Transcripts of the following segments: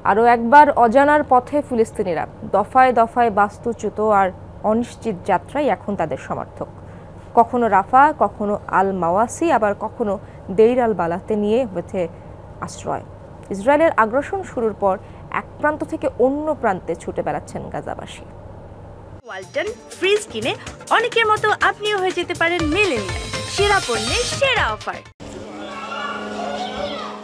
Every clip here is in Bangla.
আরও একবার অজানার পথে ফিলিস্তিনিরা, দফায় দফায় বাস্তুচ্যুত আর অনিশ্চিত যাত্রাই এখন তাদের সমর্থক। কখনো রাফা, কখনো আল মাওয়াসি, আবার কখনো দেইর আল বালাতে নিয়ে হয়েছে আশ্রয়। ইসরায়েলের আগ্রাসন শুরুর পর এক প্রান্ত থেকে অন্য প্রান্তে ছুটে বেড়াচ্ছেন গাজাবাসী। ওয়ালটন ফ্রিজ কিনে অনেকের মতো আপনিও হয়ে যেতে পারেন মিলেনিয়াল। সেরা পণ্যের সেরা অফার।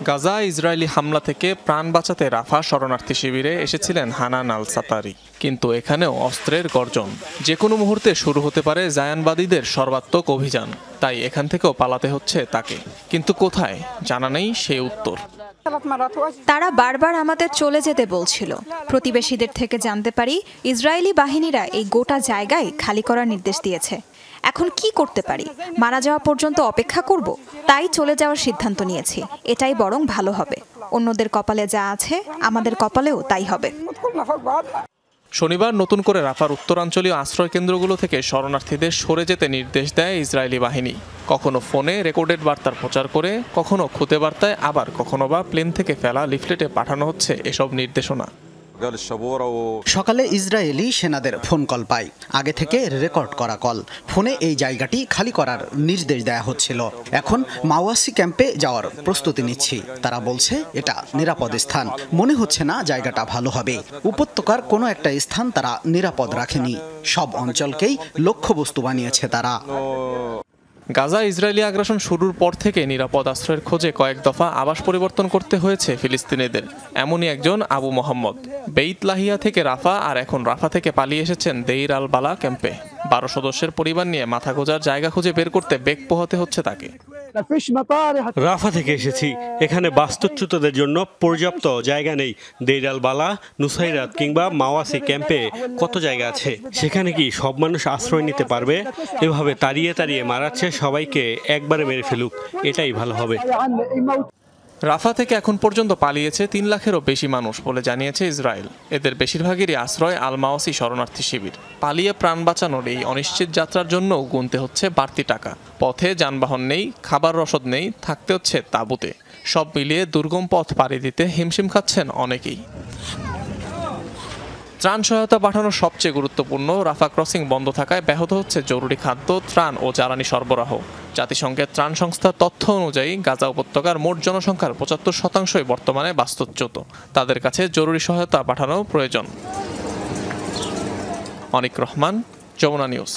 গাজা ইসরায়েলি হামলা থেকে প্রাণ বাঁচাতে রাফা শরণার্থী শিবিরে এসেছিলেন হানান আল সাতারি, কিন্তু এখানেও অস্ত্রের গর্জন। যে কোনো মুহূর্তে শুরু হতে পারে জায়ানবাদীদের সর্বাত্মক অভিযান, তাই এখান থেকেও পালাতে হচ্ছে তাকে। কিন্তু কোথায়, জানা নেই সেই উত্তর। তারা বারবার আমাদের চলে যেতে বলছিল। প্রতিবেশীদের থেকে জানতে পারি ইসরায়েলি বাহিনীরা এই গোটা জায়গায় খালি করার নির্দেশ দিয়েছে। এখন কি করতে পারি? মারা যাওয়া পর্যন্ত অপেক্ষা করব? তাই চলে যাওয়ার সিদ্ধান্ত নিয়েছি। এটাই বরং ভালো হবে। অন্যদের কপালে যা আছে আমাদের কপালেও তাই হবে। শনিবার নতুন করে রাফার উত্তরাঞ্চলীয় আশ্রয় কেন্দ্রগুলো থেকে শরণার্থীদের সরে যেতে নির্দেশ দেয় ইসরায়েলি বাহিনী। কখনো ফোনে রেকর্ডেড বার্তার প্রচার করে, কখনো খুদে বার্তায়, আবার কখনো বা প্লেন থেকে ফেলা লিফলেটে পাঠানো হচ্ছে এসব নির্দেশনা। সকালে ইসরায়েলি সেনাদের ফোন কল পাই, আগে থেকে রেকর্ড করা কল। ফোনে এই জায়গাটি খালি করার নির্দেশ দেয়া হচ্ছিল। এখন মাওয়াসি ক্যাম্পে যাওয়ার প্রস্তুতি নিচ্ছি। তারা বলছে এটা নিরাপদ স্থান। মনে হচ্ছে না জায়গাটা ভালো হবে। উপত্যকার কোনো একটা স্থান তারা নিরাপদ রাখেনি। সব অঞ্চলকেই লক্ষ্যবস্তু বানিয়েছে তারা। গাজা ইসরায়েলি আগ্রাসন শুরুর পর থেকে নিরাপদ আশ্রয়ের খোঁজে কয়েক দফা আবাস পরিবর্তন করতে হয়েছে ফিলিস্তিনিদের। এমনই একজন আবু মোহাম্মদ। বেইত লাহিয়া থেকে রাফা, আর এখন রাফা থেকে পালিয়ে এসেছেন দেইর আল বালা ক্যাম্পে। 12 সদস্যের পরিবার নিয়ে মাথা গোঁজার জায়গা খুঁজে বের করতে বেগ পোহাতে হচ্ছে তাকে। রাফা থেকে এসেছি। এখানে বাস্তুচ্যুতদের জন্য পর্যাপ্ত জায়গা নেই। দেইর আল বালা, নুসাইরাত কিংবা মাওয়াসি ক্যাম্পে কত জায়গা আছে? সেখানে কি সব মানুষ আশ্রয় নিতে পারবে? এভাবে তাড়িয়ে তাড়িয়ে মারাচ্ছে সবাইকে, একবারে মেরে ফেলুক, এটাই ভালো হবে। রাফা থেকে এখন পর্যন্ত পালিয়েছে 3 লাখেরও বেশি মানুষ বলে জানিয়েছে ইসরায়েল। এদের বেশিরভাগেরই আশ্রয় আল মাওয়াসি শরণার্থী শিবির। পালিয়ে প্রাণ বাঁচানোর এই অনিশ্চিত যাত্রার জন্য গুনতে হচ্ছে বাড়তি টাকা। পথে যানবাহন নেই, খাবার রসদ নেই, থাকতে হচ্ছে তাঁবুতে। সব মিলিয়ে দুর্গম পথ পাড়ি দিতে হিমশিম খাচ্ছেন অনেকেই। ত্রাণ সহায়তা পাঠানো সবচেয়ে গুরুত্বপূর্ণ রাফা ক্রসিং বন্ধ থাকায় ব্যাহত হচ্ছে জরুরি খাদ্য, ত্রাণ ও জ্বালানি সরবরাহ। জাতিসংঘের ত্রাণ সংস্থার তথ্য অনুযায়ী গাজা উপত্যকার মোট জনসংখ্যার 75% বর্তমানে বাস্তুচ্যুত। তাদের কাছে জরুরি সহায়তা পাঠানো প্রয়োজন। অনিক রহমান, যমুনা নিউজ।